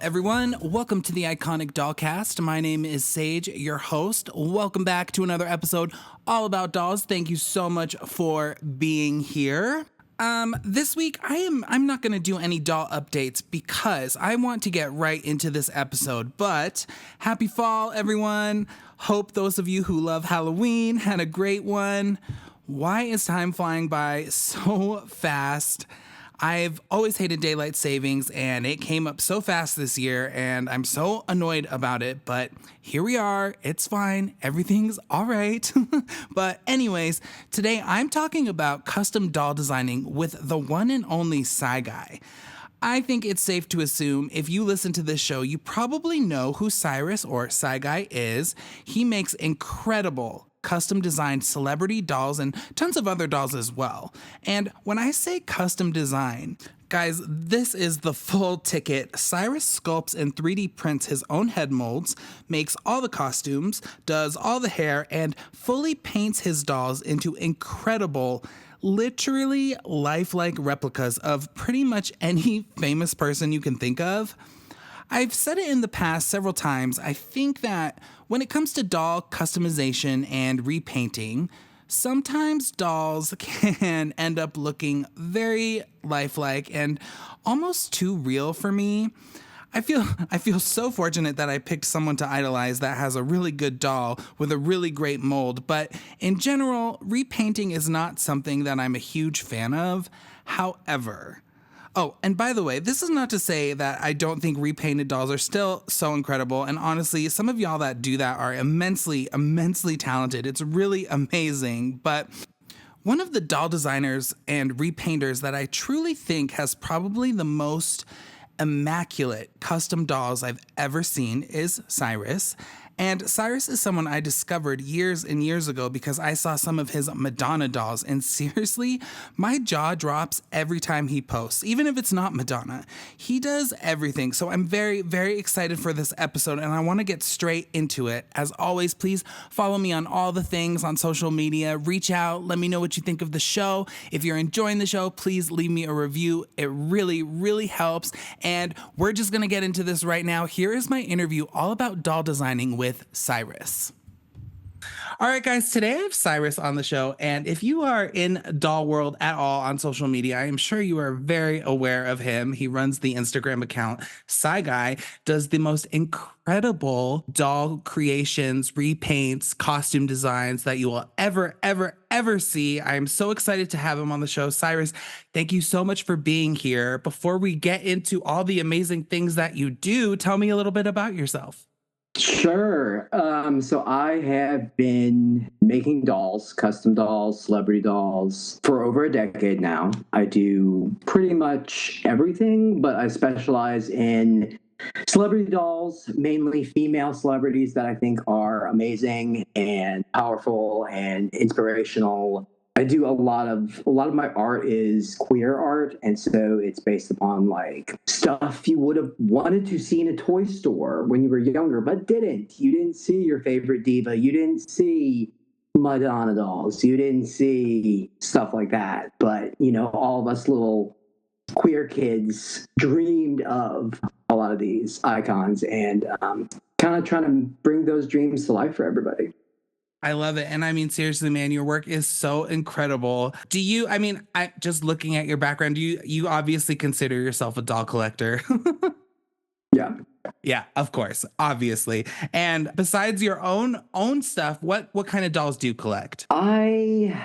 everyone? Welcome to the Iconic Dollcast. My name is Sage, your host. Welcome back to another episode all about dolls. Thank you so much for being here. This week I'm not going to do any doll updates because I want to get right into this episode. But happy fall, everyone. Hope those of you who love Halloween had a great one. Why is time flying by so fast? I've always hated daylight savings, and it came up so fast this year, and I'm so annoyed about it, but here we are. It's fine. Everything's all right. But anyways, today I'm talking about custom doll designing with the one and only Cyguy. I think it's safe to assume if you listen to this show, you probably know who Cyrus or Cyguy is. He makes incredible custom designed celebrity dolls and tons of other dolls as well. And when I say custom design, guys, this is the full ticket. Cyrus sculpts and 3D prints his own head molds, makes all the costumes, does all the hair, and fully paints his dolls into incredible, literally lifelike replicas of pretty much any famous person you can think of. I've said it in the past several times. I think that when it comes to doll customization and repainting, sometimes dolls can end up looking very lifelike and almost too real for me. I feel so fortunate that I picked someone to idolize that has a really good doll with a really great mold, but in general, repainting is not something that I'm a huge fan of. However, oh, and by the way, this is not to say that I don't think repainted dolls are still so incredible. And honestly, some of y'all that do that are immensely, immensely talented. It's really amazing. But one of the doll designers and repainters that I truly think has probably the most immaculate custom dolls I've ever seen is Cyrus. And Cyrus is someone I discovered years and years ago because I saw some of his Madonna dolls, and seriously, my jaw drops every time he posts, even if it's not Madonna. He does everything, so I'm very, very excited for this episode, and I want to get straight into it. As always, please follow me on all the things on social media. Reach out, let me know what you think of the show. If you're enjoying the show, please leave me a review. It really, really helps, and we're just going to get into this right now. Here is my interview all about doll designing with Cyrus. All right, guys, today I have Cyrus on the show, and if you are in doll world at all on social media, I am sure you are very aware of him. He runs the Instagram account Cyguy, does the most incredible doll creations, repaints, costume designs that you will ever see. I am so excited to have him on the show. Cyrus, thank you so much for being here. Before we get into all the amazing things that you do, tell me a little bit about yourself. Sure. So I have been making dolls, custom dolls, celebrity dolls for over a decade now. I do pretty much everything, but I specialize in celebrity dolls, mainly female celebrities that I think are amazing and powerful and inspirational. I do a lot of my art is queer art, and so it's based upon like stuff you would have wanted to see in a toy store when you were younger, but didn't. You didn't see your favorite diva. You didn't see Madonna dolls. You didn't see stuff like that. But you know, all of us little queer kids dreamed of a lot of these icons, and kind of trying to bring those dreams to life for everybody. I love it. And I mean, seriously, man, your work is so incredible. Do you, I just looking at your background, you obviously consider yourself a doll collector? Yeah. Yeah, of course, obviously. And besides your own stuff, what kind of dolls do you collect? I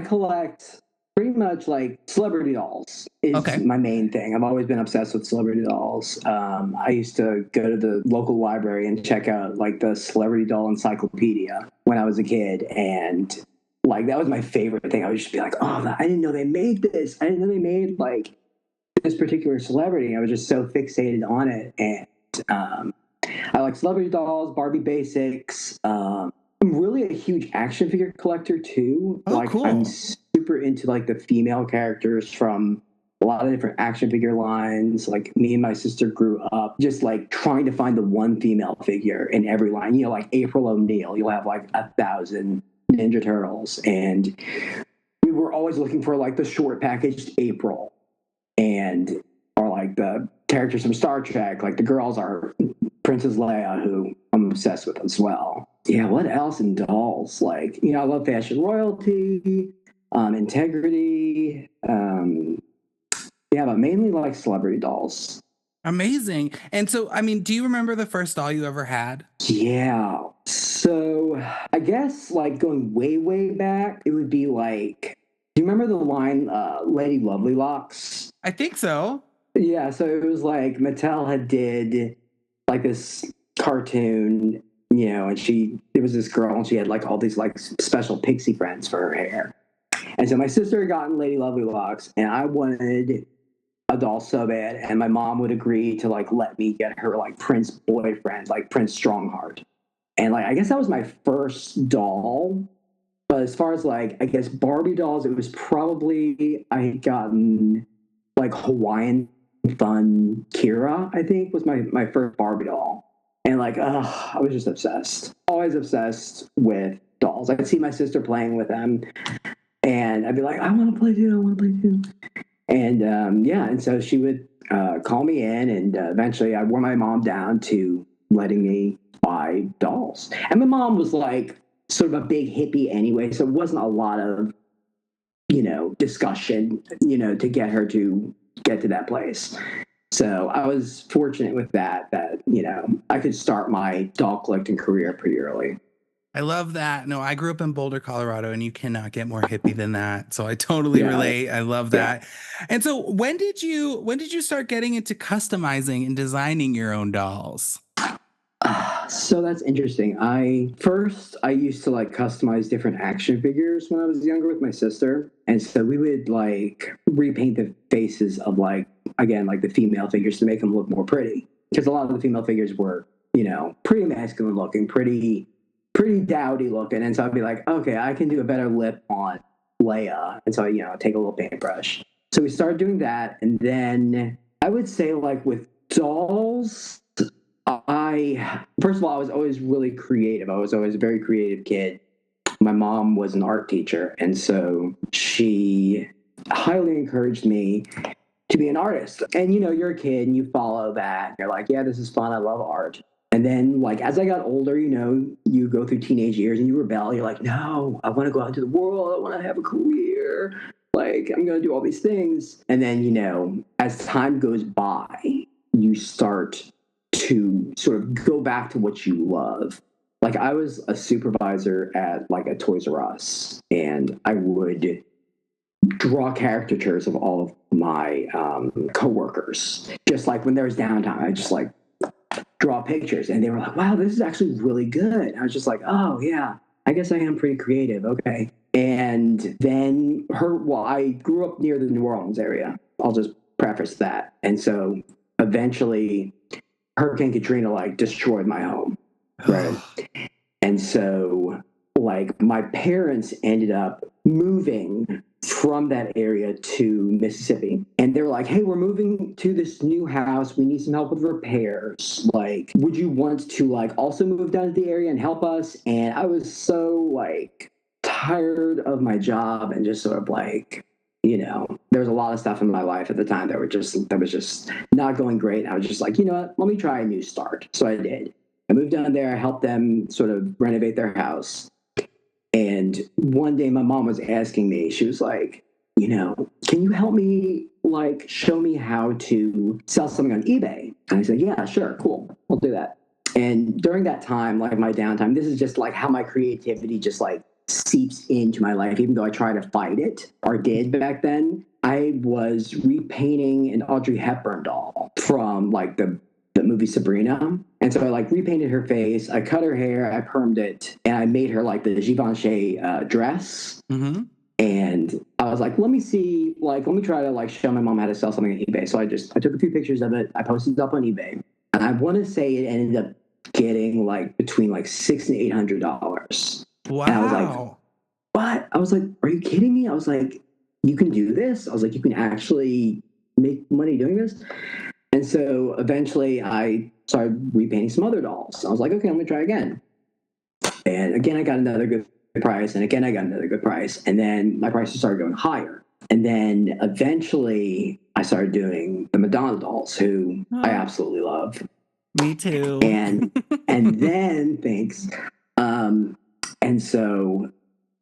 collect pretty much like celebrity dolls is my main thing. I've always been obsessed with celebrity dolls. I used to go to the local library and check out like the celebrity doll encyclopedia when I was a kid. And like, that was my favorite thing. I would just be like, oh, I didn't know they made this. I didn't know they made like this particular celebrity. I was just so fixated on it. And I like celebrity dolls, Barbie basics. I'm really a huge action figure collector too. Oh, like, cool. I'm super into like the female characters from a lot of different action figure lines. Like me and my sister grew up just like trying to find the one female figure in every line. You know, like April O'Neil, you'll have like 1,000 Ninja Turtles, and we were always looking for like the short packaged April, and or like the characters from Star Trek. Like the girls are Princess Leia, who I'm obsessed with as well. Yeah, what else in dolls? Like, I love fashion royalty, integrity. Yeah, but mainly like celebrity dolls. Amazing. And so, I mean, do you remember the first doll you ever had? Yeah. So I guess like going way, way back, it would be like, do you remember the line Lady Lovely Locks? I think so. Yeah, so it was like Mattel had did like this cartoon, and there was this girl and she had like all these like special pixie friends for her hair. And so my sister had gotten Lady Lovely Locks and I wanted a doll so bad, and my mom would agree to like let me get her like Prince boyfriend, like Prince Strongheart. And like I guess that was my first doll. But as far as like I guess Barbie dolls, it was probably I had gotten like Hawaiian Fun Kira, I think, was my first Barbie doll. And like, I was just obsessed. Always obsessed with dolls. I could see my sister playing with them, and I'd be like, I want to play too. I want to play too. And yeah, and so she would call me in, and eventually I wore my mom down to letting me buy dolls. And my mom was like sort of a big hippie anyway, so it wasn't a lot of discussion, to get her to get to that place. So I was fortunate with that I could start my doll collecting career pretty early. I love that. No, I grew up in Boulder, Colorado, and you cannot get more hippie than that. So I totally Yeah, relate. I love yeah. that. And so when did you start getting into customizing and designing your own dolls? So that's interesting. I used to like customize different action figures when I was younger with my sister. And so we would like repaint the faces of like again like the female figures to make them look more pretty. Because a lot of the female figures were, pretty masculine looking, pretty dowdy looking. And so I'd be like, okay, I can do a better lip on Leia. And so take a little paintbrush. So we started doing that, and then I would say like with dolls, I first of all, I was always really creative. I was always a very creative kid. My mom was an art teacher, and so she highly encouraged me to be an artist. And you're a kid and you follow that. You're like, yeah, this is fun. I love art. And then like as I got older, you go through teenage years and you rebel. You're like, no, I want to go out into the world. I want to have a career. Like I'm going to do all these things. And then, as time goes by, you start to sort of go back to what you love. Like I was a supervisor at like a Toys R Us, and I would draw caricatures of all of my coworkers. Just like when there was downtime, I just like draw pictures, and they were like, "Wow, this is actually really good." I was just like, "Oh yeah, I guess I am pretty creative." Okay, and then I grew up near the New Orleans area. I'll just preface that, and so eventually Hurricane Katrina like destroyed my home, right? And so like my parents ended up moving from that area to Mississippi. And they were like, hey, we're moving to this new house. We need some help with repairs. Like, would you want to like also move down to the area and help us? And I was so like tired of my job and just sort of like, there was a lot of stuff in my life at the time that was just not going great. I was just like, you know what, let me try a new start. So I did. I moved down there. I helped them sort of renovate their house. And one day my mom was asking me, she was like, can you help me, like, show me how to sell something on eBay? And I said, yeah, sure, cool, we'll do that. And during that time, like my downtime, this is just like how my creativity just like seeps into my life, even though I try to fight it, or did back then. I was repainting an Audrey Hepburn doll from like the movie Sabrina. And so I like repainted her face, I cut her hair, I permed it, and I made her like the Givenchy dress. Mm-hmm. And I was like, let me try to like show my mom how to sell something on eBay. So I took a few pictures of it, I posted it up on eBay. And I want to say it ended up getting like between like $600 and $800. Wow. And I was like, what? I was like, are you kidding me? I was like, you can do this? I was like, you can actually make money doing this? And so eventually I started repainting some other dolls. I was like, okay, I'm going to try again. And again, I got another good price. And again, I got another good price. And then my prices started going higher. And then eventually I started doing the Madonna dolls, who I absolutely love. Me too. And then thanks. And so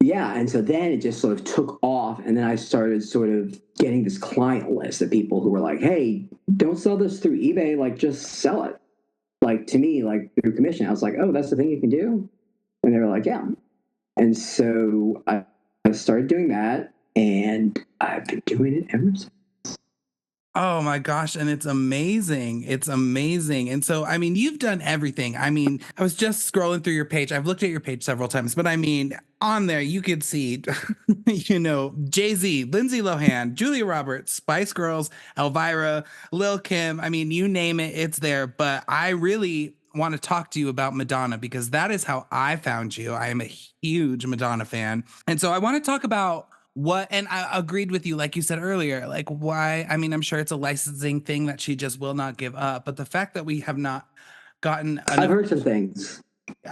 and so then it just sort of took off, and then I started sort of getting this client list of people who were like, "Hey, don't sell this through eBay. Like, just sell it." Like, to me, like, through commission. I was like, "Oh, that's the thing you can do," and they were like, "Yeah." And so I started doing that, and I've been doing it ever since. Oh my gosh, and it's amazing. It's amazing. And so, I mean, you've done everything. I mean, I was just scrolling through your page. I've looked at your page several times, but I mean, on there you could see, Jay-Z, Lindsay Lohan, Julia Roberts, Spice Girls, Elvira, Lil Kim. I mean, you name it, it's there. But I really want to talk to you about Madonna because that is how I found you. I am a huge Madonna fan. And so I want to talk about and I agreed with you, like you said earlier, like why, I mean, I'm sure it's a licensing thing that she just will not give up, but the fact that we have not gotten I've enough. heard some things.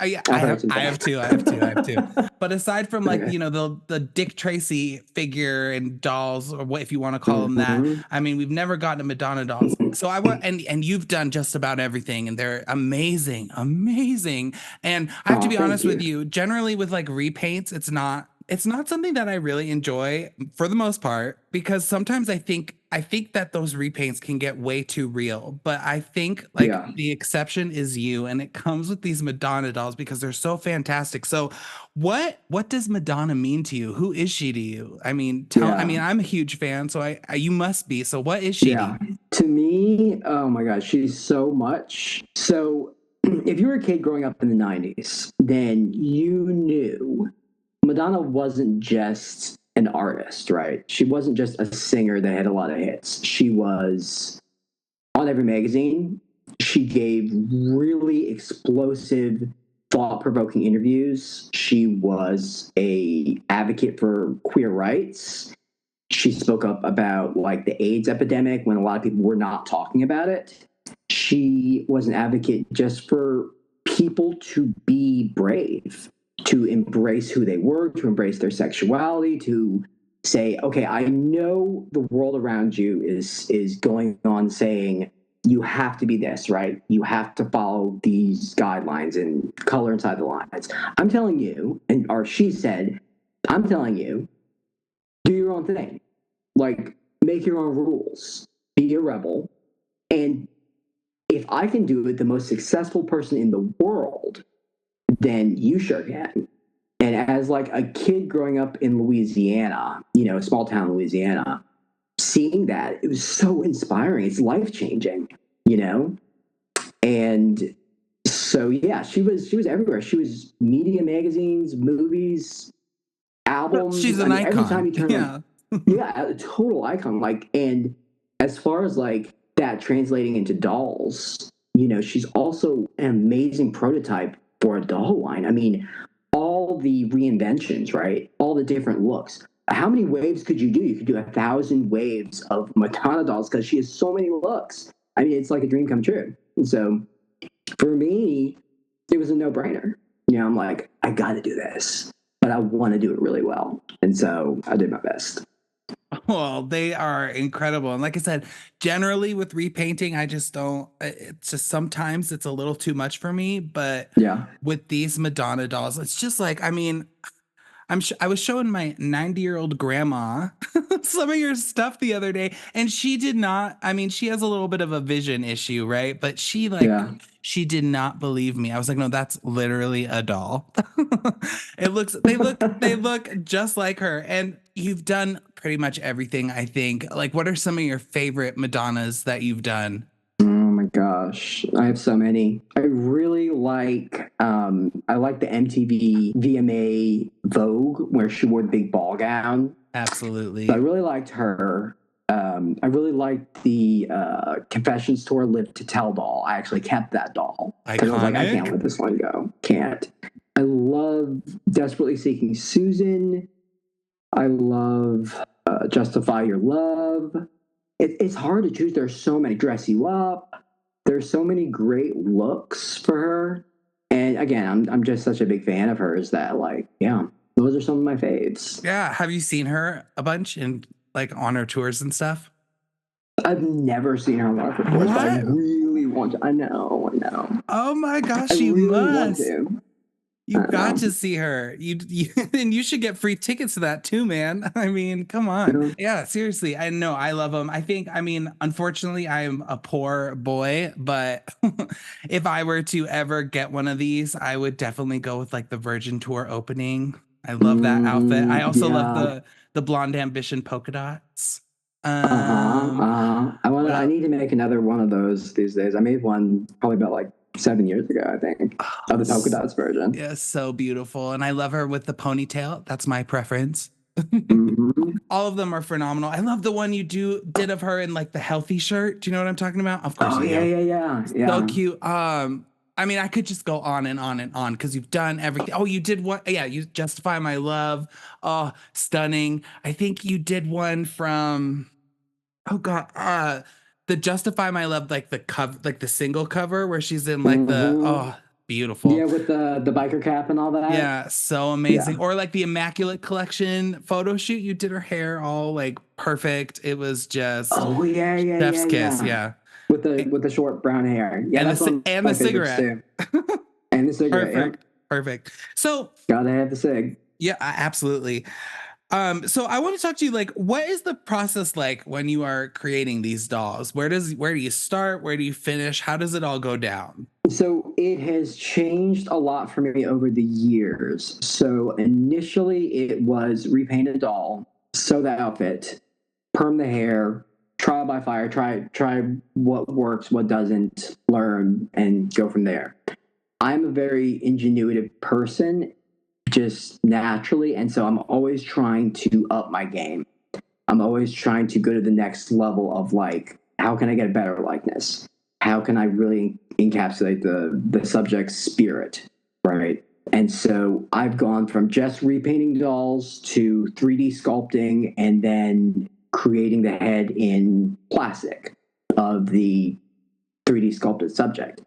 Yeah, I've heard I have some too. I have too. I have too. things. But aside from like, Okay. the Dick Tracy figure and dolls, or what, if you want to call them that, Mm-hmm. I mean, we've never gotten to Madonna dolls. So I want, and you've done just about everything, and they're amazing, amazing. And I have to Oh, be thank honest with you. you, generally with like repaints, it's not something that I really enjoy for the most part, because sometimes I think that those repaints can get way too real. But I think like Yeah. the exception is you, and it comes with these Madonna dolls because they're so fantastic. So what does Madonna mean to you? Who is she to you? I mean, I Yeah. mean, I'm a huge fan, so I you must be. So what is she to Yeah. you? To me, oh my gosh, she's so much. So if you were a kid growing up in the 90s, then you knew Madonna wasn't just an artist, right? She wasn't just a singer that had a lot of hits. She was on every magazine. She gave really explosive, thought-provoking interviews. She was a advocate for queer rights. She spoke up about like the AIDS epidemic when a lot of people were not talking about it. She was an advocate just for people to be brave, to embrace who they were, to embrace their sexuality, to say, okay, I know the world around you is going on saying you have to be this, right? You have to follow these guidelines and color inside the lines. I'm telling you, or she said, I'm telling you, do your own thing. Like, make your own rules. Be a rebel. And if I can do it, the most successful person in the world, then you sure can. And as like a kid growing up in Louisiana, small town Louisiana, seeing that, it was so inspiring. It's life changing, you know? And so yeah, she was everywhere. She was media magazines, movies, She's albums. I an mean, every time icon. you turn on, Yeah. yeah, a total icon. Like, and as far as like that translating into dolls, she's also an amazing prototype for a doll line. I mean, all the reinventions, right? All the different looks. How many waves could you do? You could do 1,000 waves of Madonna dolls because she has so many looks. I mean, it's like a dream come true. And so for me, it was a no-brainer. I'm like, I got to do this, but I want to do it really well. And so I did my best. Well, they are incredible. And like I said, generally with repainting, I just don't, it's just sometimes it's a little too much for me. But Yeah. with these Madonna dolls, it's just like, I mean, I was showing my 90-year-old grandma some of your stuff the other day, and she did not. I mean, she has a little bit of a vision issue, right? But Yeah. she did not believe me. I was like, no, that's literally a doll. They look just like her. And you've done pretty much everything, I think. Like, what are some of your favorite Madonnas that you've done? Oh my gosh, I have so many. I really like I like the MTV VMA Vogue where she wore the big ball gown. So I Absolutely. really liked her. I really liked the Confessions Tour Live to Tell doll. I actually kept that doll because I was like, I can't Iconic. let this one go. Can't. I love Desperately Seeking Susan. I love Justify Your Love. It's hard to choose. There's so many. Dress You Up. There's so many great looks for her. And again, I'm just such a big fan of hers that like, yeah, those are some of my faves. Yeah. Have you seen her a bunch in like on her tours and stuff? I've never seen her live before, so I What? really want to. I know. Oh my gosh, I you really want must. to. You I got know. to see her. You and you should get free tickets to that too, man. I mean, come on. Yeah. Yeah, seriously. I know I love them. I mean, unfortunately, I'm a poor boy, but if I were to ever get one of these, I would definitely go with like the Virgin Tour opening. I love that outfit. I also love Yeah. the Blonde Ambition polka dots. Uh-huh. What I else? need to make another one of those these days. I made one probably about like 7 years ago, I think, of the polka dots version. Yeah, so beautiful. And I love her with the ponytail. That's my preference. Mm-hmm. All of them are phenomenal. I love the one you did of her in like the healthy shirt. Do you know what I'm talking about? Of course Oh you yeah, do. So yeah. cute. I mean, I could just go on and on and on because you've done everything. Oh, you did one. Yeah, you Justify My Love. Oh, stunning. I think you did one from, oh God, the Justify My Love, like the cover, like the single cover where she's in like the, Mm-hmm. oh, beautiful. Yeah, with the biker cap and all that. Yeah, so Yeah. amazing. Or like the Immaculate Collection photo shoot. You did her hair all like perfect. It was just Oh chef's kiss. yeah. Yeah. With the short brown hair. Yeah, And that's one of and the my favorites cigarette. too. And the cigarette. Yep. Perfect. Perfect. So Gotta have the cig. yeah, absolutely. So I want to talk to you like, what is the process like when you are creating these dolls? Where do you start? Where do you finish? How does it all go down? So it has changed a lot for me over the years. So initially it was repaint a doll, sew the outfit, perm the hair, trial by fire, try what works, what doesn't, learn, and go from there. I'm a very ingenuitive person, just naturally, and so I'm always trying to up my game. I'm always trying to go to the next level of like, how can I get a better likeness? How can I really encapsulate the subject's spirit, right? And so I've gone from just repainting dolls to 3D sculpting and then creating the head in plastic of the 3D sculpted subject.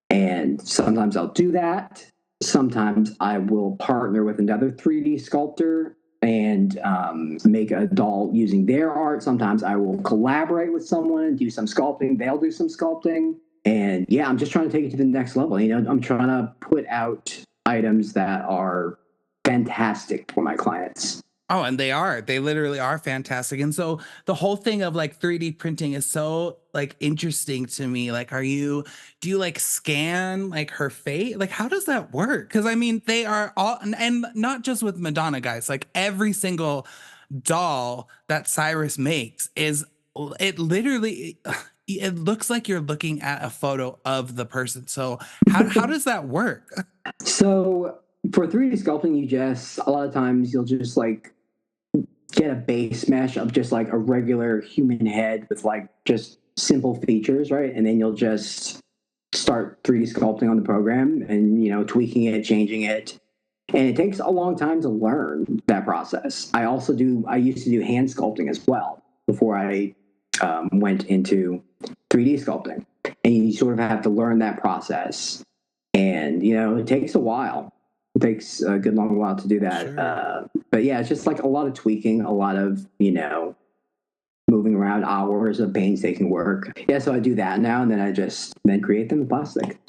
And sometimes I'll do that. Sometimes I will partner with another 3D sculptor and make a doll using their art. Sometimes I will collaborate with someone and do some sculpting. They'll do some sculpting. And yeah, I'm just trying to take it to the next level. You know, I'm trying to put out items that are fantastic for my clients. Oh, and they literally are fantastic. And so the whole thing of like 3D printing is so like interesting to me. Like, do you like scan like her fate? Like, how does that work? Because I mean, they are all, and not just with Madonna, guys, like every single doll that Cyrus makes it literally, it looks like you're looking at a photo of the person. So how does that work? So for 3D sculpting, a lot of times you'll just like get a base mesh of just like a regular human head with like just simple features, right? And then you'll just start 3D sculpting on the program and, you know, tweaking it, changing it. And it takes a long time to learn that process. I used to do hand sculpting as well before I went into 3D sculpting. And you sort of have to learn that process. And, you know, it takes a while. It takes a good long while to do that. Sure. But yeah, it's just like a lot of tweaking, a lot of, you know, moving around, hours of painstaking work. Yeah, so I do that now, and then I just then create them in plastic.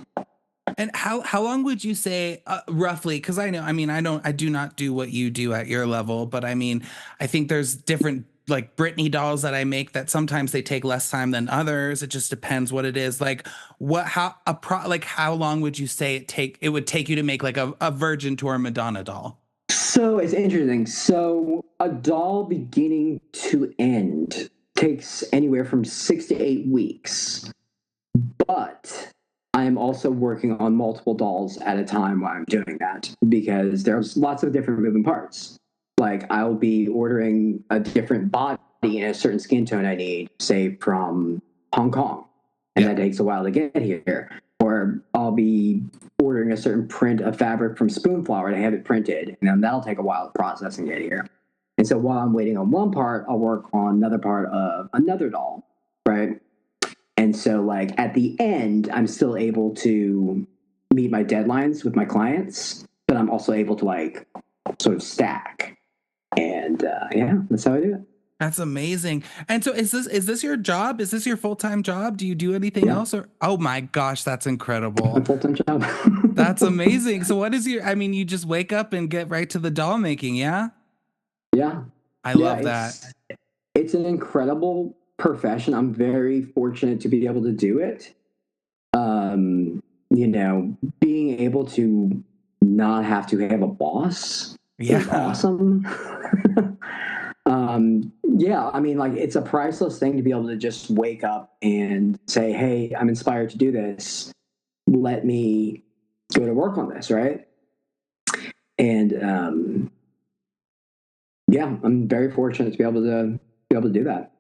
And how long would you say roughly? Because I know, I mean, I do not do what you do at your level, but I mean, I think there's different like Britney dolls that I make that sometimes they take less time than others. It just depends what it is. Like like how long would you say it would take you to make like a Virgin Tour Madonna doll? So it's interesting. So a doll beginning to end takes anywhere from 6 to 8 weeks, but I am also working on multiple dolls at a time while I'm doing that because there's lots of different moving parts. Like I'll be ordering a different body in a certain skin tone I need, say from Hong Kong, and that takes a while to get here. Or I'll be ordering a certain print of fabric from Spoonflower to have it printed, and then that'll take a while to process and get here. And so while I'm waiting on one part, I'll work on another part of another doll, right? And so like at the end, I'm still able to meet my deadlines with my clients, but I'm also able to like sort of stack. And yeah, that's how I do it. That's amazing. And so is this your job? Is this your full-time job? Do you do anything Yeah, else or oh my gosh, that's my incredible. full-time job. That's amazing. So what is your I mean, you just wake up and get right to the doll making, yeah? Yeah, I yeah, love that. it's an incredible profession. I'm very fortunate to be able to do it. You know, being able to not have to have a boss is Yeah. awesome. Yeah, I mean, like it's a priceless thing to be able to just wake up and say, "Hey, I'm inspired to do this. Let me go to work on this," right? And yeah, I'm very fortunate to be able to do that.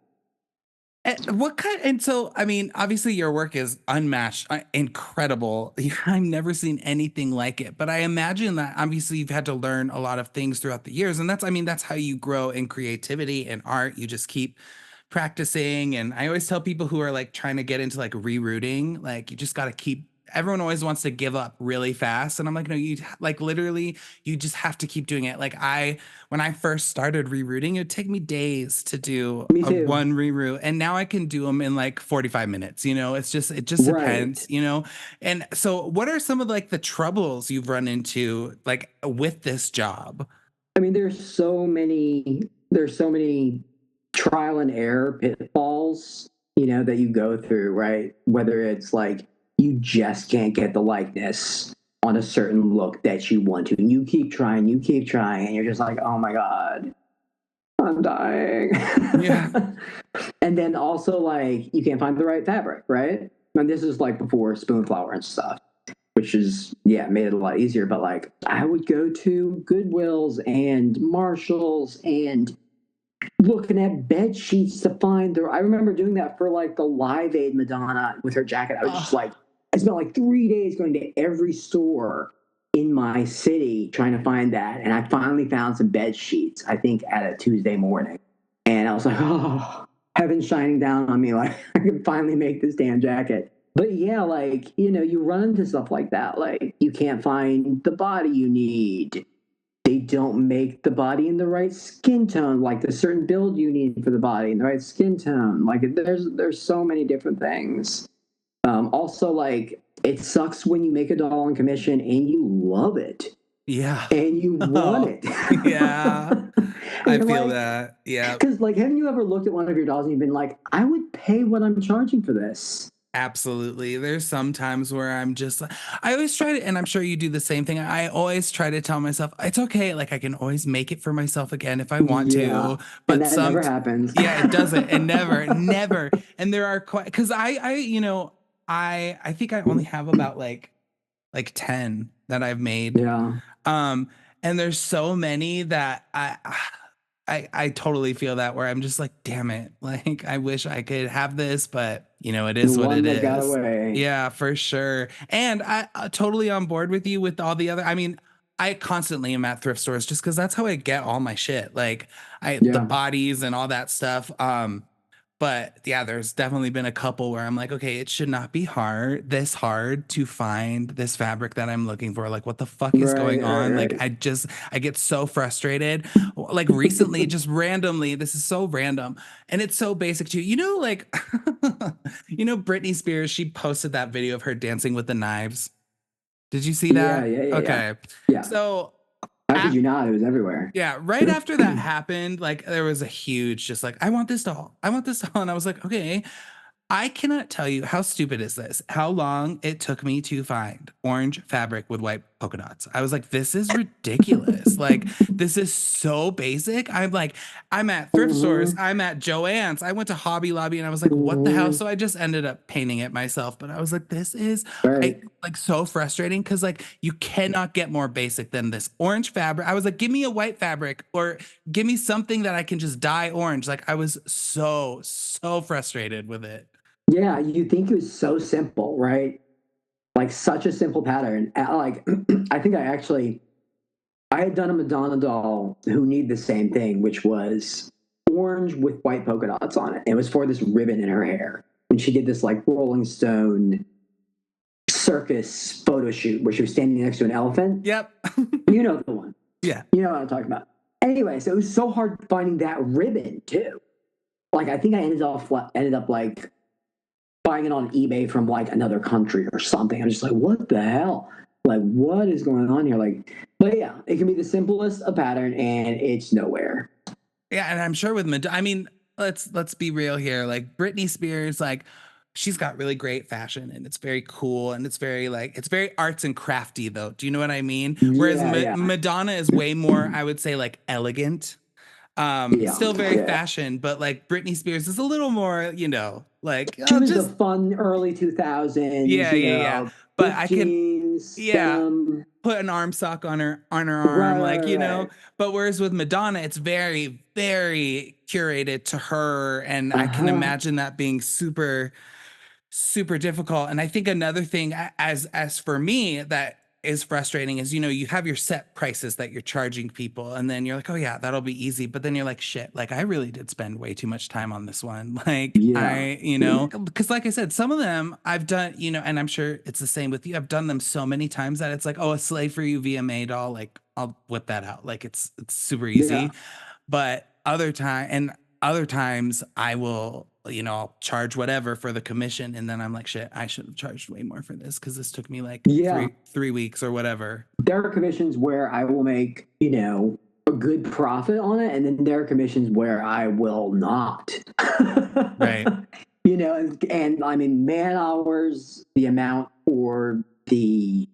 And what kind and so I mean, obviously your work is unmatched, incredible. I've never seen anything like it, but I imagine that obviously you've had to learn a lot of things throughout the years and that's I mean, that's how you grow in creativity and art. You just keep practicing and I always tell people who are like trying to get into like rerouting, like you just got to keep everyone always wants to give up really fast and I'm like no you like literally you just have to keep doing it. Like I when I first started rerouting, it would take me days to do Me a too. one reroute and now I can do them in like 45 minutes, you know. It just depends, Right. you know. And so what are some of like the troubles you've run into like with this job? I mean, there's so many trial and error pitfalls, that you go through, right? Whether it's like you just can't get the likeness on a certain look that you want to, and you keep trying, and you're just like, oh my God, I'm dying. Yeah. And then also like you can't find the right fabric, right? And this is like before spoon flour and stuff, which is yeah made it a lot easier. But like I would go to Goodwills and Marshalls and looking at bed sheets to find the. I remember doing that for like the Live Aid Madonna with her jacket. I was just like, I spent like 3 days going to every store in my city trying to find that, and I finally found some bed sheets. I think at a Tuesday morning, and I was like, oh, heaven shining down on me, like I can finally make this damn jacket. But yeah, like you run into stuff like that. Like you can't find the body you need, they don't make the body in the right skin tone, like the certain build you need for the body in the right skin tone. Like there's so many different things. Also, like it sucks when you make a doll on commission and you love it Yeah. and you want Oh, it. yeah. And I you're feel like, that. Yeah. because like, haven't you ever looked at one of your dolls and you've been like, I would pay what I'm charging for this? Absolutely. There's some times where I'm just like, I always try to, and I'm sure you do the same thing. I always try to tell myself, it's okay. Like I can always make it for myself again if I want Yeah, to. and But that never happens. yeah, it doesn't. And never, never. And there are quite, because I think I only have about like 10 that I've made. Yeah, Um, and there's so many that I totally feel that where I'm just like, damn it. Like I wish I could have this, but it the is what one it that got is. away. Yeah, for sure. And I totally on board with you with all the other. I mean, I constantly am at thrift stores just because that's how I get all my shit. Like the Yeah, bodies and all that stuff. But yeah, there's definitely been a couple where I'm like, okay, it should not be this hard to find this fabric that I'm looking for. Like, what the fuck is right, going right, on? Like, right. I get so frustrated. Like recently, just randomly, this is so random and it's so basic too. Like, Britney Spears, she posted that video of her dancing with the knives. Did you see Yeah, that? yeah, yeah, yeah. Okay. Yeah. So, How could you not? It was everywhere. yeah, right after that happened, like there was a huge just like, I want this doll. I want this doll. And I was like, okay, I cannot tell you how stupid is this, how long it took me to find orange fabric with white polka dots. I was like, this is ridiculous. Like, this is so basic. I'm at thrift stores, Mm-hmm. I'm at Joann's, I went to Hobby Lobby and I was like, what the hell? Mm-hmm. So I just ended up painting it myself. But I was like, this is I Right. like so frustrating because like you cannot get more basic than this orange fabric. I was like, give me a white fabric or give me something that I can just dye orange. Like I was so frustrated with it. Yeah, you think it was so simple, right? Like such a simple pattern. Like I think I had done a Madonna doll who needed the same thing, which was orange with white polka dots on it. It was for this ribbon in her hair. And she did this like Rolling Stone circus photo shoot where she was standing next to an elephant. Yep. You know the one. Yeah. You know what I'm talking about. Anyway, so it was so hard finding that ribbon too. like I think I ended up like buying it on eBay from like another country or something. I'm just like, what the hell? Like, what is going on here? Like, but yeah, it can be the simplest of pattern and it's nowhere. Yeah, and I'm sure with Madonna, I mean, let's be real here. Like Britney Spears, like she's got really great fashion and it's very cool and it's very like it's very arts and crafty though. Do you know what I mean? Whereas Yeah, yeah, Madonna is way more, I would say, like elegant. yeah, Still very yeah. fashion, but like Britney Spears is a little more, like She oh, was the just fun early 2000s, yeah. But ripped I can, jeans, yeah, denim. put an arm sock on her Right, arm, right, like right. but whereas with Madonna it's very curated to her, and I can Uh-huh. imagine that being super difficult. And I think another thing, as for me, that is frustrating is, you have your set prices that you're charging people, and then you're like, oh yeah, that'll be easy, but then you're like, shit, like I really did spend way too much time on this one. Like Yeah. I, because like I said, some of them I've done, and I'm sure it's the same with you, I've done them so many times that it's like, oh, a Slave for You VMA doll, like I'll whip that out, like it's super Yeah. easy. But other times I will, I'll charge whatever for the commission, and then I'm like, shit, I should have charged way more for this because this took me like Yeah. three weeks or whatever. There are commissions where I will make, a good profit on it, and then there are commissions where I will not. Right. And I mean, man hours, the amount for the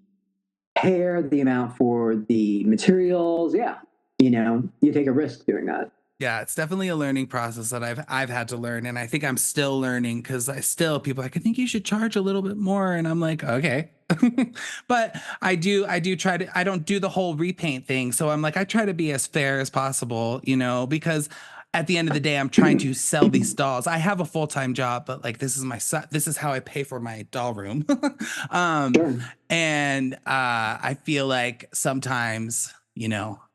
hair, the amount for the materials. Yeah. You take a risk doing that. Yeah, it's definitely a learning process that I've had to learn, and I think I'm still learning because people are like, I think you should charge a little bit more, and I'm like, okay. But I do try to, I don't do the whole repaint thing, so I'm like, I try to be as fair as possible, because at the end of the day I'm trying to sell these dolls. I have a full-time job, but like this is how I pay for my doll room. um Sure. and I feel like sometimes,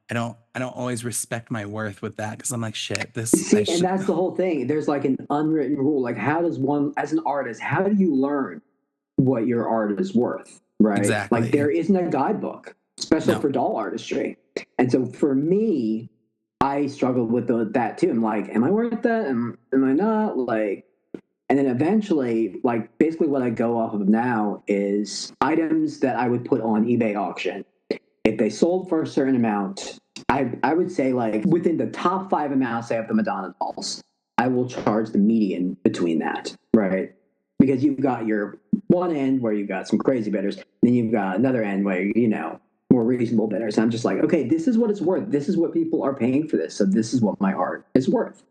I don't always respect my worth with that because I'm like, shit, this I See, and should. that's the whole thing. There's like an unwritten rule. Like, how does one, as an artist, how do you learn what your art is worth? Right? Like, Exactly. there isn't a guidebook, especially No. for doll artistry. And so for me, I struggled with that too. I'm like, am I worth that? Am I not? Like, and then eventually, like, basically what I go off of now is items that I would put on eBay auction. If they sold for a certain amount, I would say like within the top 5 amounts, say of the Madonna dolls, I will charge the median between that, right? Because you've got your one end where you've got some crazy bidders, then you've got another end where more reasonable bidders. I'm just like, okay, this is what it's worth. This is what people are paying for this, so this is what my art is worth.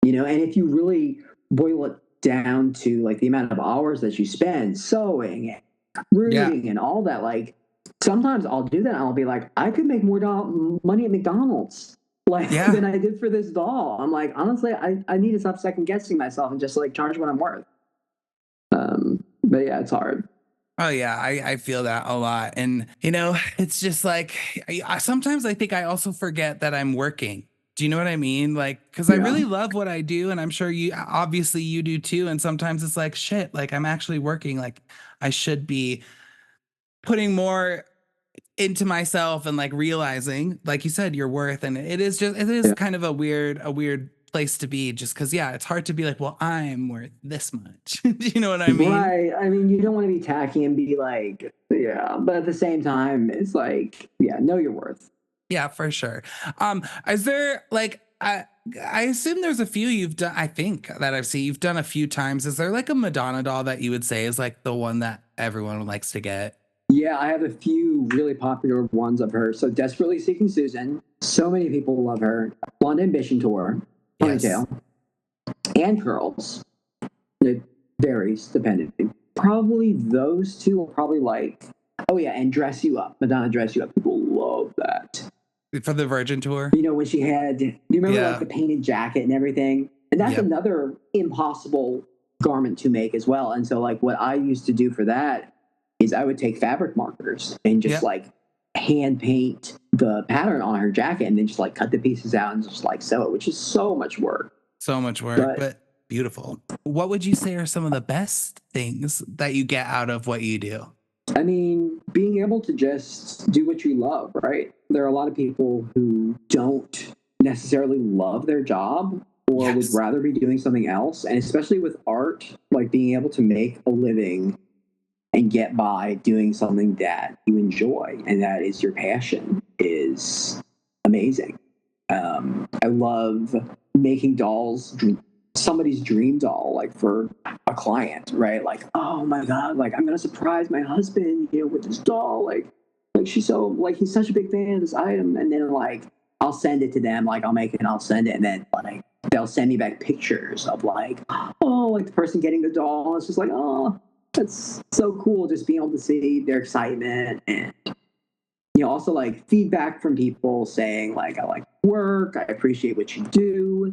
And if you really boil it down to like the amount of hours that you spend sewing, Yeah. rooting, and all that, like sometimes I'll do that. And I'll be like, I could make more money at McDonald's Yeah. than I did for this doll. I'm like, honestly, I need to stop second guessing myself and just like charge what I'm worth. But yeah, it's hard. Oh yeah, I feel that a lot. And it's just like sometimes I think I also forget that I'm working. Do you know what I mean? Like, because I Yeah. really love what I do, and I'm sure obviously you do too. And sometimes it's like, shit, like I'm actually working. Like I should be putting more into myself and like realizing, like you said, your worth. And it is Yeah. kind of a weird place to be, just because it's hard to be like, well, I'm worth this much. Do you know what I mean? Right. I mean, you don't want to be tacky and be like, yeah, but at the same time, it's like, yeah, know your worth. Yeah, for sure. Is there like I assume there's a few you've done, I think, that I've seen you've done a few times. Is there like a Madonna doll that you would say is like the one that everyone likes to get? Yeah, I have a few really popular ones of her. So, Desperately Seeking Susan. So many people love her. Blonde Ambition Tour, Yes. Ponytail, and Curls. It varies depending. Probably those two are probably like, oh yeah, and Dress You Up. Madonna Dress You Up. People love that. For the Virgin tour? When she had, do you remember Yeah. like the painted jacket and everything? And that's Yep. another impossible garment to make as well. And so, like, what I used to do for that is I would take fabric markers and just Yep. like hand paint the pattern on her jacket and then just like cut the pieces out and just like sew it, which is so much work. So much work, But but beautiful. What would you say are some of the best things that you get out of what you do? I mean, being able to just do what you love, right? There are a lot of people who don't necessarily love their job, or or would rather be doing something else. And especially with art, like being able to make a living and get by doing something that you enjoy and that is your passion is amazing. I love making dolls, somebody's dream doll, like for a client, right? Like, oh my God, like I'm going to surprise my husband, with this doll. Like she's so, like, he's such a big fan of this item. And then like, I'll send it to them. Like I'll make it and I'll send it. And then like, they'll send me back pictures of like, oh, like the person getting the doll. It's just like, oh, that's so cool. Just being able to see their excitement and, also like feedback from people saying like, I like work. I appreciate what you do.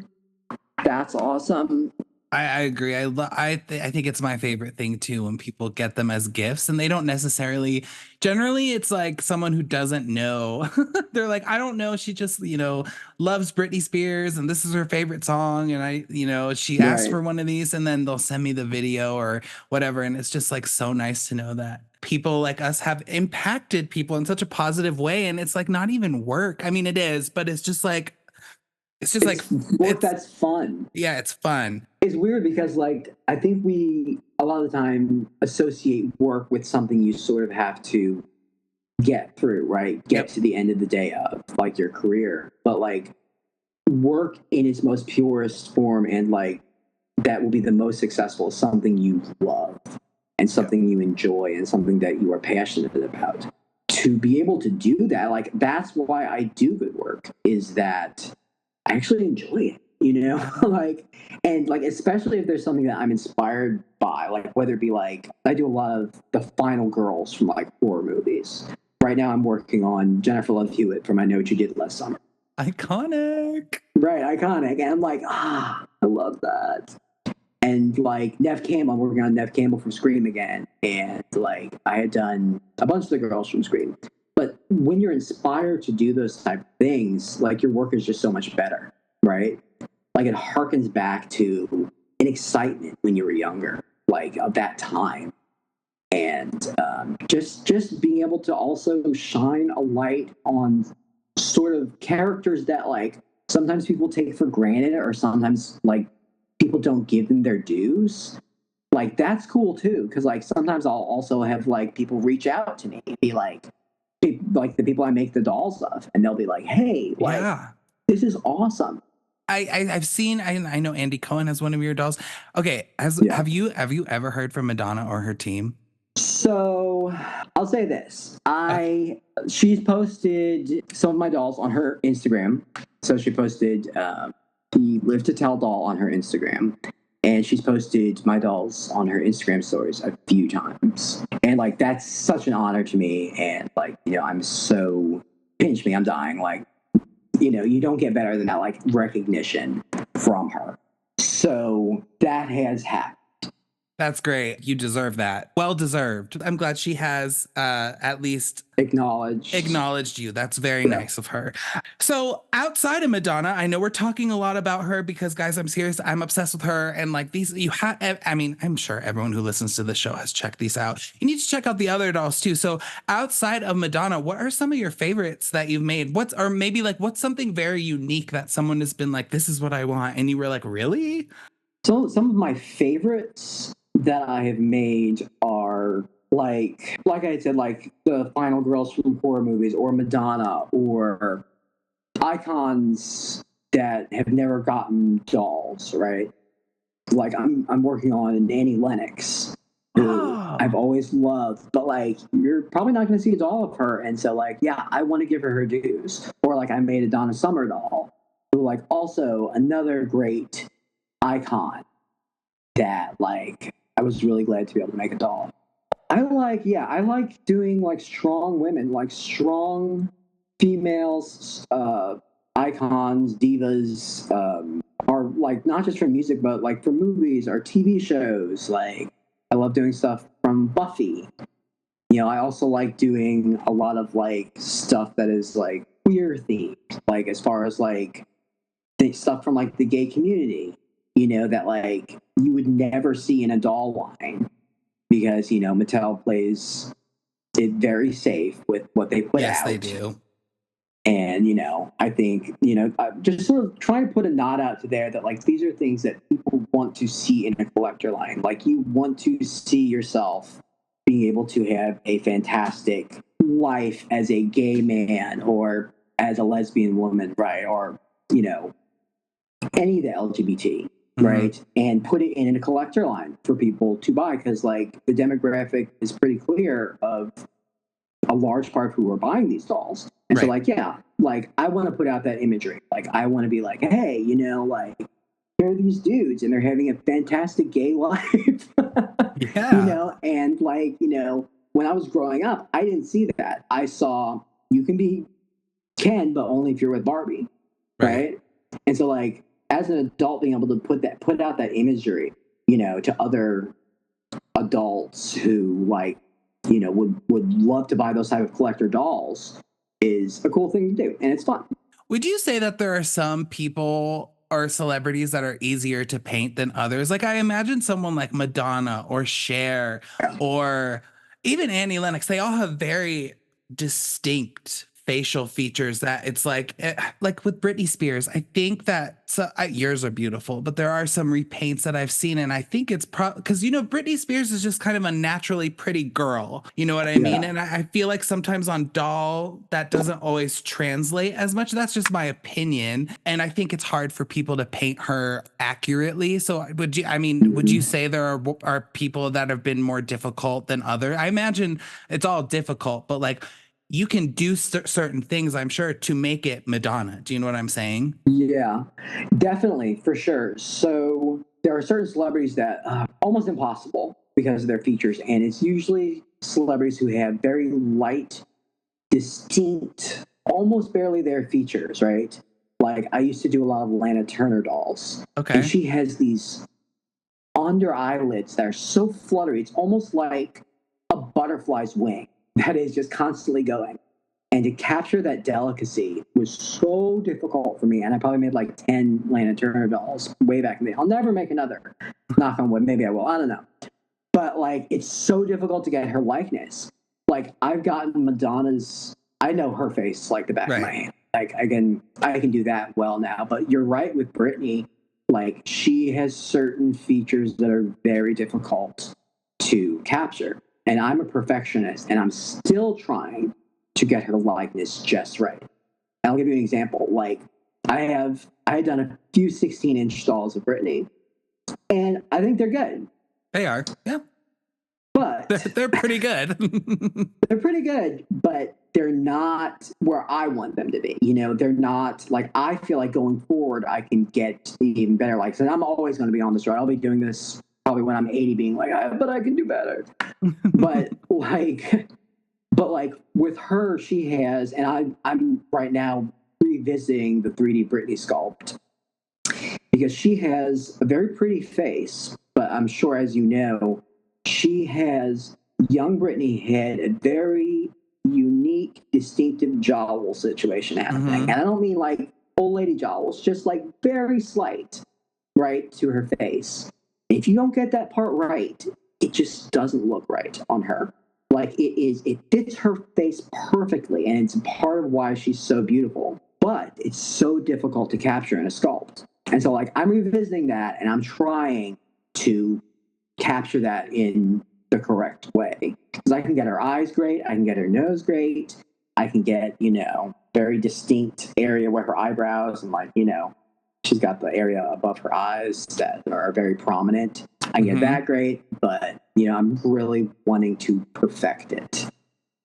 That's awesome. I agree. I think it's my favorite thing too when people get them as gifts and they don't necessarily. Generally, it's like someone who doesn't know. They're like, I don't know. She just loves Britney Spears and this is her favorite song. And she asked for one of these, and then they'll send me the video or whatever. And it's just like so nice to know that people like us have impacted people in such a positive way. And it's like not even work. I mean, it is, but it's just like. It's work that's fun. Yeah, it's fun. It's weird because, like, I think we a lot of the time associate work with something you sort of have to get through, right? Get to the end of the day of, like, your career. But, like, work in its most purest form and, like, that will be the most successful is something you love and something you enjoy and something that you are passionate about. To be able to do that, like, that's why I do good work, is that I actually enjoy it, like especially if there's something that I'm inspired by, like whether it be like I do a lot of the final girls from like horror movies. Right now I'm working on Jennifer Love Hewitt from I Know What You Did Last Summer. Iconic. Right, iconic. And I'm like, I love that. And like Nev Campbell, I'm working on Nev Campbell from Scream again. And like I had done a bunch of the girls from Scream. But when you're inspired to do those type of things, like your work is just so much better, right? Like it harkens back to an excitement when you were younger, like of that time. And just being able to also shine a light on sort of characters that like sometimes people take for granted or sometimes like people don't give them their dues. Like that's cool too, because like sometimes I'll also have like people reach out to me and be like the people I make the dolls of, and they'll be like, hey, like this is awesome. I've seen, I know Andy Cohen has one of your dolls. Okay. Have you ever heard from Madonna or her team? So I'll say this. She's posted some of my dolls on her Instagram. So she posted the Live to Tell doll on her Instagram. And she's posted my dolls on her Instagram stories a few times. And like that's such an honor to me. And like, I'm so pinch me, I'm dying. Like, you don't get better than that, like recognition from her. So that has happened. That's great. You deserve that. Well deserved. I'm glad she has at least acknowledged you. That's very nice of her. So outside of Madonna, I know we're talking a lot about her because, guys, I'm serious. I'm obsessed with her. And like these, I'm sure everyone who listens to the show has checked these out. You need to check out the other dolls too. So outside of Madonna, what are some of your favorites that you've made? What's something very unique that someone has been like, this is what I want. And you were like, really? So some of my favorites that I have made are like I said, like the final girls from horror movies or Madonna or icons that have never gotten dolls, right? Like I'm working on Annie Lennox, who I've always loved, but like you're probably not going to see a doll of her, and so like I want to give her dues. Or like I made a Donna Summer doll, who like also another great icon that like I was really glad to be able to make a doll. I like doing like strong women, like strong females, icons, divas, are like not just for music, but like for movies or TV shows. Like I love doing stuff from Buffy. I also like doing a lot of like stuff that is like queer themed, like as far as like stuff from like the gay community. That like you would never see in a doll line because, Mattel plays it very safe with what they put out. Yes, they do. And, I think, just sort of trying to put a nod out to there that, like, these are things that people want to see in a collector line. Like, you want to see yourself being able to have a fantastic life as a gay man or as a lesbian woman, right? Or, any of the LGBT, right? And put it in a collector line for people to buy, because, like, the demographic is pretty clear of a large part of who are buying these dolls. And so, like, yeah, like, I want to put out that imagery. Like, I want to be like, hey, like, here are these dudes and they're having a fantastic gay life. Yeah. And, like, when I was growing up, I didn't see that. I saw you can be Ken, but only if you're with Barbie, right? And so, like, as an adult, being able to put out that imagery, to other adults who, like, would love to buy those type of collector dolls is a cool thing to do, and it's fun. Would you say that there are some people or celebrities that are easier to paint than others? Like, I imagine someone like Madonna or Cher or even Annie Lennox, they all have very distinct facial features that it's like with Britney Spears. I think that yours are beautiful, but there are some repaints that I've seen, and I think it's because Britney Spears is just kind of a naturally pretty girl. You know what I mean? And I feel like sometimes on doll that doesn't always translate as much. That's just my opinion, and I think it's hard for people to paint her accurately. So would you say there are people that have been more difficult than others? I imagine it's all difficult, but like, you can do certain things, I'm sure, to make it Madonna. Do you know what I'm saying? Yeah, definitely, for sure. So there are certain celebrities that almost impossible because of their features, and it's usually celebrities who have very light, distinct, almost barely their features, right? Like, I used to do a lot of Lana Turner dolls. Okay. And she has these under eyelids that are so fluttery. It's almost like a butterfly's wing that is just constantly going. And to capture that delicacy was so difficult for me. And I probably made like 10 Lana Turner dolls way back in the day. I'll never make another. Knock on wood. Maybe I will. I don't know. But, like, it's so difficult to get her likeness. Like, I've gotten Madonna's, I know her face like the back of my hand. Like, I can do that well now. But you're right with Britney. Like, she has certain features that are very difficult to capture. And I'm a perfectionist, and I'm still trying to get her likeness just right. I'll give you an example. Like, I had done a few 16-inch dolls of Britney, and I think they're good. They are, yeah. But they're pretty good. They're pretty good, but they're not where I want them to be. They're not, like, I feel like going forward, I can get even better. Like, so I'm always going to be on this road. I'll be doing this probably when I'm 80, being like, but I can do better. but like with her, she has, and I'm right now revisiting the 3D Britney sculpt because she has a very pretty face, but I'm sure, as you know, she has, young Britney had a very unique, distinctive jowl situation happening. And I don't mean like old lady jowls, just like very slight, right, to her face. If you don't get that part right, it just doesn't look right on her. Like, it fits her face perfectly, and it's part of why she's so beautiful. But it's so difficult to capture in a sculpt. And so, like, I'm revisiting that, and I'm trying to capture that in the correct way. Because I can get her eyes great, I can get her nose great, I can get, very distinct area where her eyebrows and, like, she's got the area above her eyes that are very prominent. I get that great, but I'm really wanting to perfect it.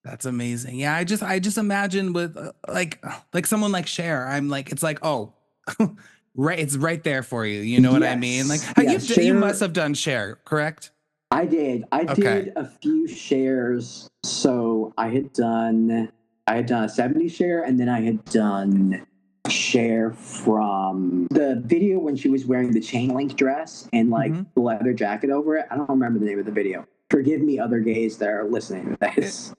That's amazing. Yeah, I just imagine with like someone like Cher. I'm like, it's like, oh, right, it's right there for you. You know what I mean? Like, you must have done Cher, correct? I did. I did a few shares. So I had done a 70s Cher, and then I had done Cher from the video when she was wearing the chain link dress and like the leather jacket over it. I don't remember the name of the video. Forgive me, other gays that are listening to this.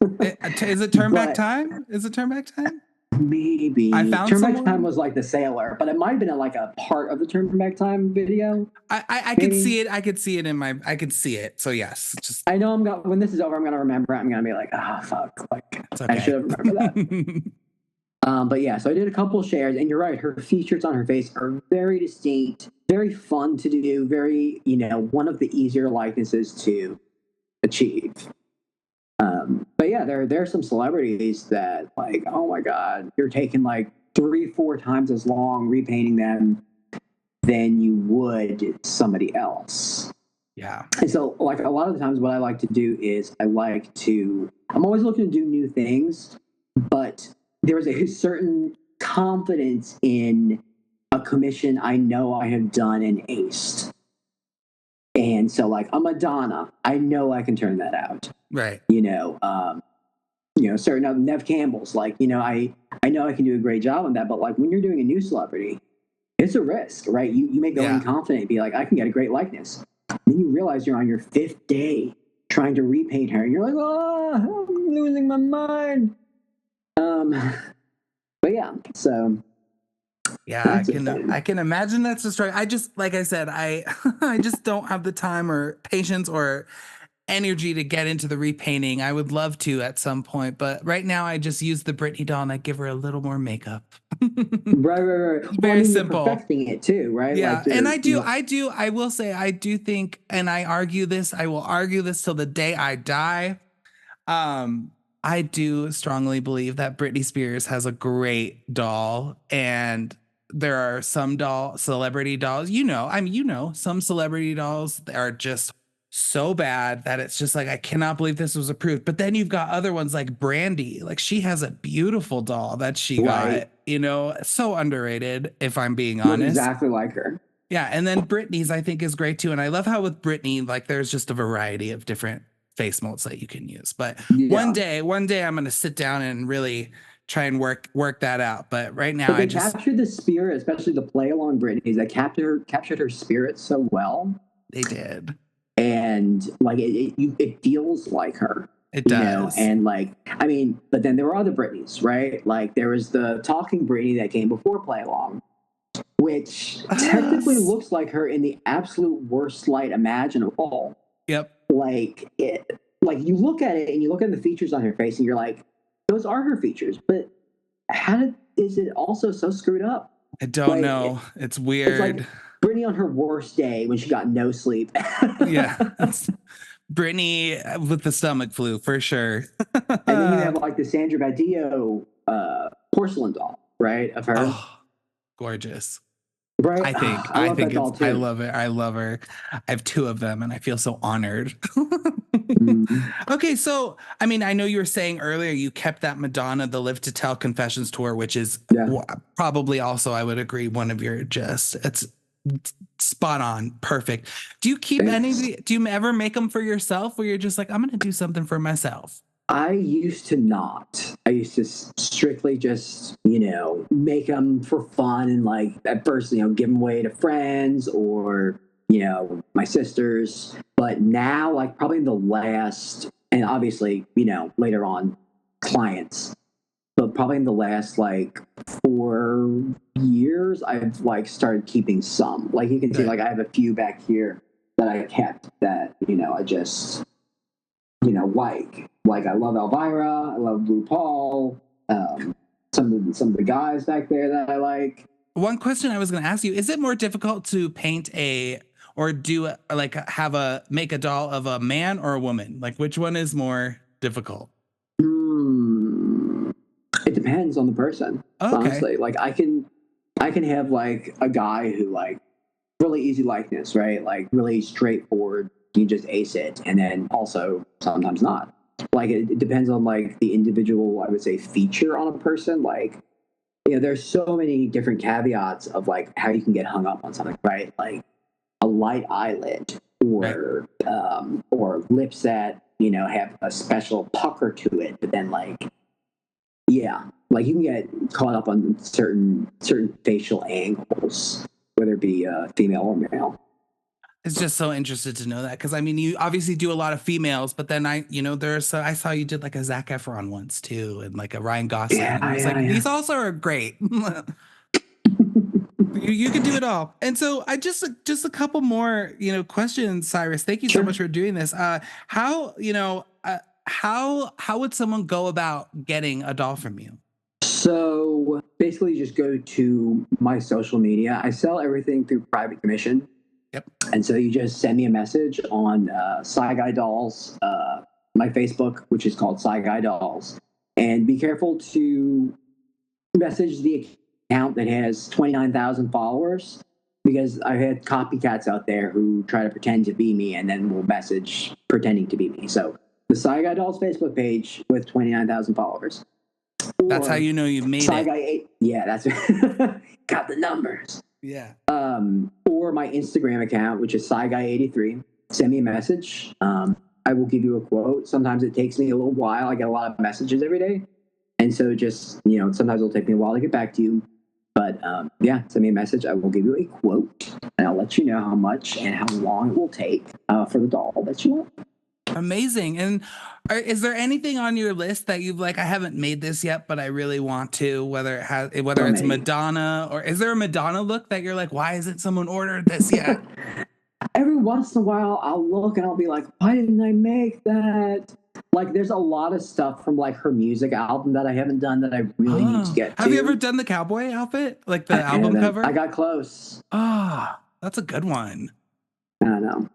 Is it Turn Back Time? Is it Turn Back Time? Maybe. I found Turn Back Time was like the sailor, but it might have been like a part of the Turn Back Time video. I could see it. I could see it I could see it. So yes, I know when this is over, I'm gonna remember it. I'm gonna be like, fuck. Like, it's okay. I should have remembered that. But yeah, so I did a couple shares, and you're right. Her features on her face are very distinct, very fun to do, very, one of the easier likenesses to achieve. But yeah, there are some celebrities that, like, oh my God, you're taking like 3-4 times as long repainting them than you would somebody else. Yeah. And so, like, a lot of the times what I like to do is I'm always looking to do new things, but there's a certain confidence in a commission I know I have done and aced. And so, like, a Madonna, I know I can turn that out. Right. Certain Nev Campbell's, like, I know I can do a great job on that, but like when you're doing a new celebrity, it's a risk, right? You may go in confident and be like, I can get a great likeness. Then you realize you're on your 5th day trying to repaint her, and you're like, oh, I'm losing my mind. But yeah, so yeah, I can imagine that's a story. I just, like I said, I just don't have the time or patience or energy to get into the repainting. I would love to at some point, but right now I just use the Britney doll and I give her a little more makeup. Right. Very simple. You're perfecting it too, right? Yeah, and I will say, I do think, and I will argue this till the day I die. I do strongly believe that Britney Spears has a great doll, and there are some celebrity dolls, some celebrity dolls that are just so bad that it's just like, I cannot believe this was approved. But then you've got other ones like Brandy, like she has a beautiful doll that she got, so underrated, if I'm being honest. Exactly like her. Yeah, and then Britney's I think is great too, and I love how with Britney, like there's just a variety of different face molds that you can use. But one day I'm going to sit down and really try and work that out. But right now, they captured the spirit, especially the play along Britney's. They captured her spirit so well. They did, and like it feels like her. It does, and like but then there were other Britneys, right? Like there was the talking Britney that came before play along, which technically looks like her in the absolute worst light imaginable. Yep. Like you look at it and you look at the features on her face and you're like, those are her features, but is it also so screwed up? I don't know. It's weird. It's like Britney on her worst day when she got no sleep. Yeah. Britney with the stomach flu for sure. And then you have like the Sandra Badillo porcelain doll, right? Of her. Oh, gorgeous. Right. I love it. I love her. I have 2 of them and I feel so honored. Okay. So, I know you were saying earlier, you kept that Madonna, the Live to Tell Confessions tour, which is probably also, I would agree, one of your it's spot on. Perfect. Do you keep do you ever make them for yourself where you're just like, I'm going to do something for myself? I used to not. I used to strictly just, make them for fun and like at first, give them away to friends or, my sisters. But now, like probably the last, and obviously, later on clients, but probably in the last like 4 years, I've like started keeping some. Like you can see, like I have a few back here that I kept that, I just, like I love Elvira, I love RuPaul, some of the guys back there that I like. One question I was going to ask you, is it more difficult to paint make a doll of a man or a woman? Like which one is more difficult? It depends on the person. Okay. Honestly, like I can have like a guy who like really easy likeness, right? Like really straightforward. You just ace it, and then also sometimes not. Like it depends on like the individual, I would say, feature on a person. Like, there's so many different caveats of like how you can get hung up on something, right? Like a light eyelid or lips that have a special pucker to it, but then like like you can get caught up on certain facial angles, whether it be female or male. It's just so interested to know that because you obviously do a lot of females, but then I saw you did like a Zac Efron once too, and like a Ryan Gosling. And I was these also are great. You can do it all. And so I just a couple more questions, Cyrus. Thank you so much for doing this. How would someone go about getting a doll from you? So basically, just go to my social media. I sell everything through private commission. Yep. And so you just send me a message on Cyguy Dolls, my Facebook, which is called Cyguy Dolls. And be careful to message the account that has 29,000 followers, because I've had copycats out there who try to pretend to be me and then will message pretending to be me. So the Cyguy Dolls Facebook page with 29,000 followers. That's how you know you've made Cyguy it. 8. Yeah, that's got the numbers. Yeah. Or my Instagram account, which is Cyguy83. Send me a message. I will give you a quote. Sometimes it takes me a little while. I get a lot of messages every day. And so just, sometimes it'll take me a while to get back to you. But send me a message. I will give you a quote. And I'll let you know how much and how long it will take for the doll that you want. Amazing. And is there anything on your list that you've I haven't made this yet, but I really want to, whether it's Madonna, or is there a Madonna look that you're why hasn't someone ordered this yet? Every once in a while I'll look and I'll be like, why didn't I make that? There's a lot of stuff from her music album that I haven't done that I really need to get to. Have you ever done the cowboy outfit? The album cover? I got close. That's a good one. I don't know.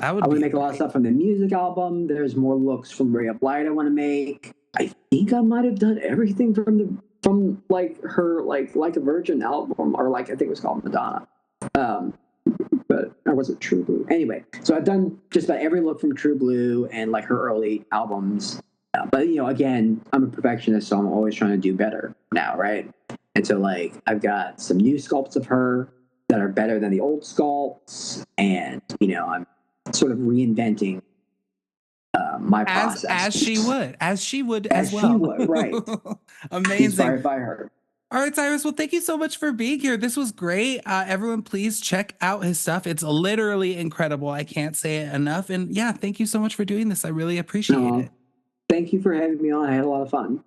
I want to make a lot of stuff from the music album. There's more looks from Ray of Light I want to make. I think I might have done everything from her Like a Virgin album, or I think it was called Madonna. But or was it True Blue? Anyway, so I've done just about every look from True Blue and her early albums. But again, I'm a perfectionist, so I'm always trying to do better now, right? And so I've got some new sculpts of her that are better than the old sculpts, and I'm sort of reinventing my process. As she would as well. She would, right. Amazing. Inspired by her. All right, Cyrus. Well, thank you so much for being here. This was great. Everyone, please check out his stuff. It's literally incredible. I can't say it enough. And yeah, thank you so much for doing this. I really appreciate it. Thank you for having me on. I had a lot of fun.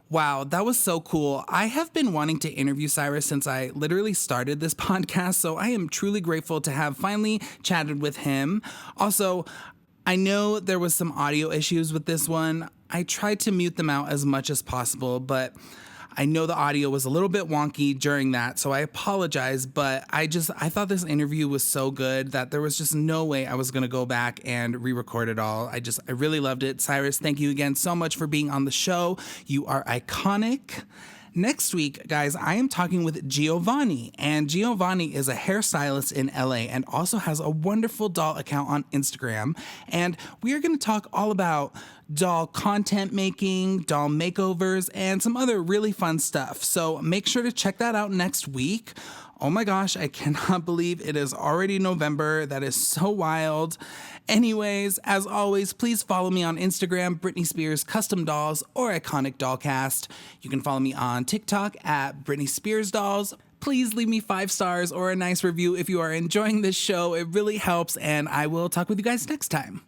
Wow, that was so cool. I have been wanting to interview Cyrus since I literally started this podcast, so I am truly grateful to have finally chatted with him. Also, I know there was some audio issues with this one. I tried to mute them out as much as possible, but I know the audio was a little bit wonky during that, so I apologize, but I thought this interview was so good that there was just no way I was going to go back and re-record it all. I really loved it. Cyrus, thank you again so much for being on the show. You are iconic. Next week, guys, I am talking with Giovanni, and Giovanni is a hairstylist in LA and also has a wonderful doll account on Instagram. And we are going to talk all about doll content making, doll makeovers, and some other really fun stuff. So make sure to check that out next week. Oh my gosh, I cannot believe it is already November. That is so wild. Anyways, as always, please follow me on Instagram, Britney Spears Custom Dolls or iconicdollcast. You can follow me on TikTok at Britney Spears Dolls. Please leave me 5 stars or a nice review if you are enjoying this show. It really helps, and I will talk with you guys next time.